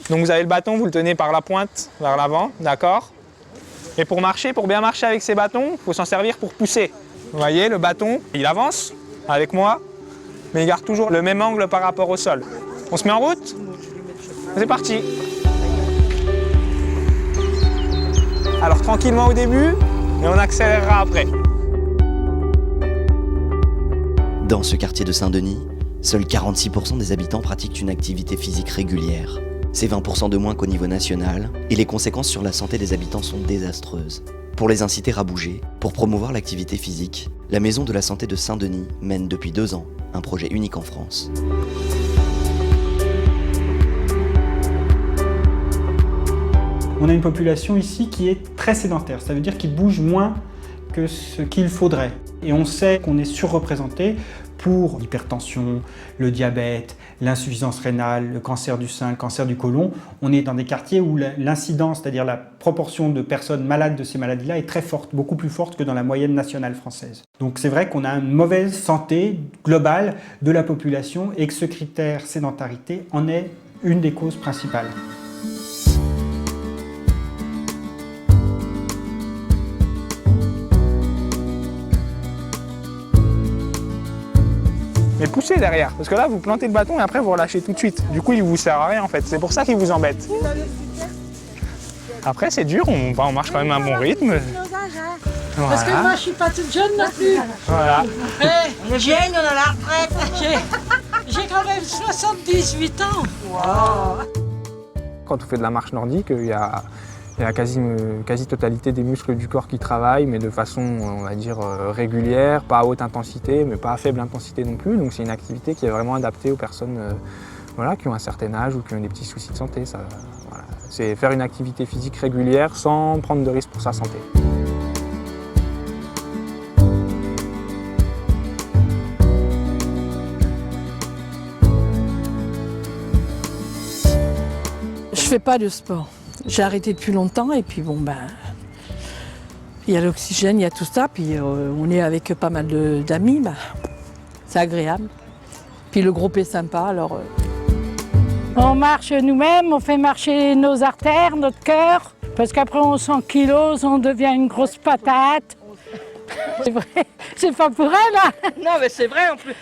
Donc vous avez le bâton, vous le tenez par la pointe vers l'avant, d'accord? Et pour marcher, pour bien marcher avec ces bâtons, il faut s'en servir pour pousser. Vous voyez, le bâton, il avance avec moi, mais il garde toujours le même angle par rapport au sol. On se met en route? C'est parti. Alors tranquillement au début, et on accélérera après. Dans ce quartier de Saint-Denis, seuls 46% des habitants pratiquent une activité physique régulière. C'est 20% de moins qu'au niveau national, et les conséquences sur la santé des habitants sont désastreuses. Pour les inciter à bouger, pour promouvoir l'activité physique, la Maison de la Santé de Saint-Denis mène depuis 2 ans un projet unique en France. On a une population ici qui est très sédentaire, ça veut dire qu'ils bougent moins que ce qu'il faudrait. Et on sait qu'on est surreprésenté pour l'hypertension, le diabète, l'insuffisance rénale, le cancer du sein, le cancer du côlon. On est dans des quartiers où l'incidence, c'est-à-dire la proportion de personnes malades de ces maladies-là est très forte, beaucoup plus forte que dans la moyenne nationale française. Donc c'est vrai qu'on a une mauvaise santé globale de la population et que ce critère sédentarité en est une des causes principales. Mais poussez derrière, parce que là vous plantez le bâton et après vous relâchez tout de suite. Du coup il vous sert à rien en fait, c'est pour ça qu'il vous embête. Après c'est dur, on marche quand même à un bon rythme. Voilà. Parce que moi je suis pas toute jeune non plus. Voilà. On est vieille, on a la retraite. J'ai quand même 78 ans. Wow. Quand on fait de la marche nordique, il y a la quasi-totalité des muscles du corps qui travaillent, mais de façon, on va dire, régulière, pas à haute intensité, mais pas à faible intensité non plus. Donc c'est une activité qui est vraiment adaptée aux personnes voilà, qui ont un certain âge ou qui ont des petits soucis de santé. Voilà. C'est faire une activité physique régulière sans prendre de risques pour sa santé. Je fais pas de sport. J'ai arrêté depuis longtemps et puis bon il y a l'oxygène, il y a tout ça, puis on est avec pas mal d'amis, c'est agréable. Puis le groupe est sympa, alors... On marche nous-mêmes, on fait marcher nos artères, notre cœur, parce qu'après on s'ankylose, on devient une grosse patate. C'est vrai, c'est pas pour elle, hein. Non mais c'est vrai en plus.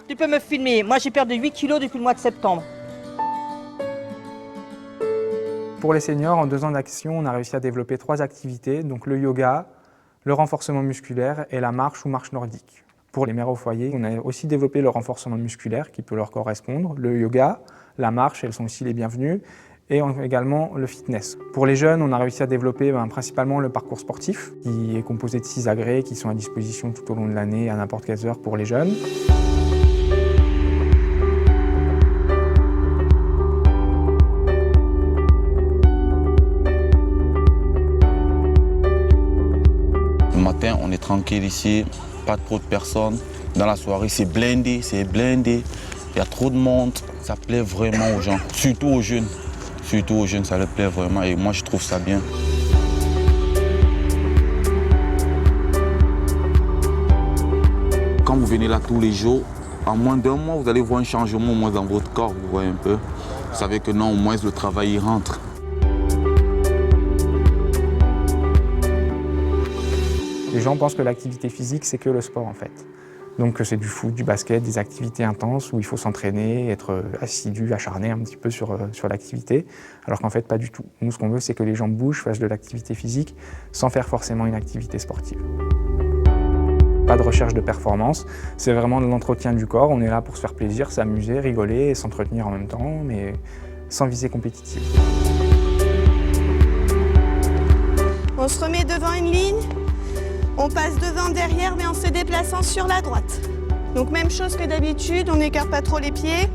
Tu peux me filmer, moi j'ai perdu 8 kilos depuis le mois de septembre. Pour les seniors, en 2 ans d'action, on a réussi à développer 3 activités, donc le yoga, le renforcement musculaire et la marche ou marche nordique. Pour les mères au foyer, on a aussi développé le renforcement musculaire qui peut leur correspondre, le yoga, la marche, elles sont aussi les bienvenues, et également le fitness. Pour les jeunes, on a réussi à développer principalement le parcours sportif, qui est composé de 6 agrès qui sont à disposition tout au long de l'année à n'importe quelle heure pour les jeunes. Le matin, on est tranquille ici, pas trop de personnes. Dans la soirée, c'est blindé, il y a trop de monde. Ça plaît vraiment aux gens, surtout aux jeunes. Surtout aux jeunes, ça leur plaît vraiment et moi, je trouve ça bien. Quand vous venez là tous les jours, en moins d'1 mois, vous allez voir un changement au moins dans votre corps, vous voyez un peu. Vous savez que non, au moins le travail y rentre. Les gens pensent que l'activité physique, c'est que le sport en fait. Donc c'est du foot, du basket, des activités intenses où il faut s'entraîner, être assidu, acharné un petit peu sur l'activité, alors qu'en fait pas du tout. Nous ce qu'on veut c'est que les gens bougent, fassent de l'activité physique sans faire forcément une activité sportive. Pas de recherche de performance, c'est vraiment de l'entretien du corps, on est là pour se faire plaisir, s'amuser, rigoler et s'entretenir en même temps, mais sans visée compétitive. On se remet devant une ligne. On passe devant, derrière, mais en se déplaçant sur la droite. Donc même chose que d'habitude, on n'écarte pas trop les pieds.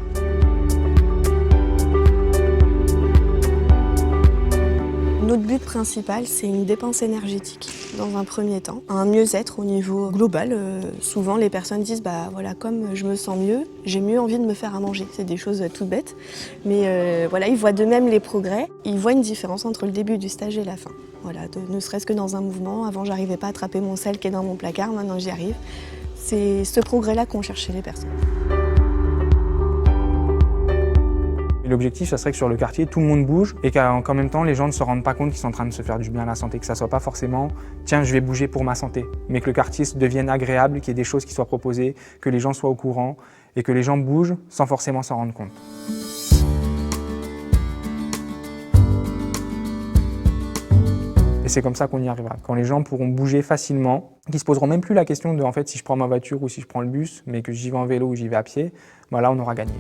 Notre but principal, c'est une dépense énergétique, dans un premier temps. Un mieux-être au niveau global. Souvent, les personnes disent, voilà, comme je me sens mieux, j'ai mieux envie de me faire à manger. C'est des choses toutes bêtes. Mais voilà, ils voient de même les progrès. Ils voient une différence entre le début du stage et la fin. Voilà, ne serait-ce que dans un mouvement. Avant, j'arrivais pas à attraper mon sel qui est dans mon placard. Maintenant, j'y arrive. C'est ce progrès-là qu'ont cherché les personnes. Et l'objectif, ça serait que sur le quartier, tout le monde bouge et qu'en même temps, les gens ne se rendent pas compte qu'ils sont en train de se faire du bien à la santé, que ça soit pas forcément « tiens, je vais bouger pour ma santé », mais que le quartier devienne agréable, qu'il y ait des choses qui soient proposées, que les gens soient au courant et que les gens bougent sans forcément s'en rendre compte. Et c'est comme ça qu'on y arrivera. Quand les gens pourront bouger facilement, qui se poseront même plus la question de en fait si je prends ma voiture ou si je prends le bus, mais que j'y vais en vélo ou j'y vais à pied, là on aura gagné.